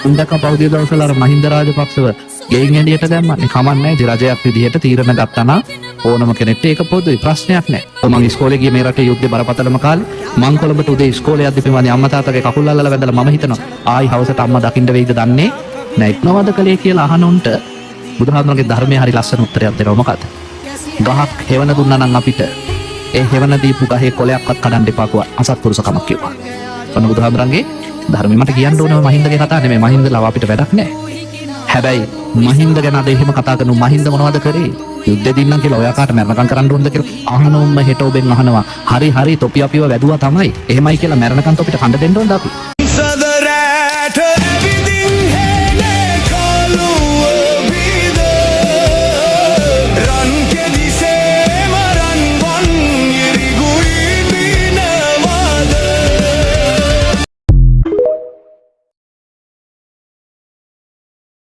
ඉන්දක පෞද්ගලික දවසවල අර මහින්ද රාජපක්ෂව ගෙයින් එළියට දැම්මනේ. කමන්නේ රජයක් විදිහට තීරණ ගත්තා නම් ඕනම කෙනෙක්ට ඒක පොදුයි ප්‍රශ්නයක් නැහැ. මම ඉස්කෝලේ ගියේ මේ රටේ යුද්ධේ බරපතලම කාලේ මං කොළඹට උදේ ඉස්කෝලේ යද්දි පිමානේ අම්මා තාත්තගේ කකුල් අල්ලලා වැඳලා මම හිතනවා ආයි හවසට අම්මා දකින්න වෙයිද දන්නේ නැහැ. ඉක්නවද කලේ කියලා අහන උන්ට බුදුහාමුදුරන්ගේ ධර්මයේ හරි ලස්සන උත්තරයක් දෙනවා. මොකද? ගහක් හෙවන දුන්නා නම් අපිට ඒ හෙවන දීපු ගහේ කොළයක්වත් කඩන්න එපා කියලා අසත්පුරුෂකමක් කිව්වා. ඔන්න බුදුහාමුදුරන්ගේ ධර්මෙ මට කියන්න ඕනේ මහින්දගේ කතාව නෙමෙයි. මහින්දලව අපිට වැඩක් නැහැ. හැබැයි මහින්ද ගැන අද එහෙම කතා කරනු මහින්ද මොනවද කරේ? යුද්ධෙ දින්නම් කියලා ඔයා කාට මරණකම් කරන්න ඕනද කියලා අහනොම්ම හෙට ඔබෙන් අහනවා. හරි හරි තොපි අපිව වැදුවා තමයි. එහෙමයි කියලා මරණකම් තොපිට කන්න දෙන්න ඕනද අපි?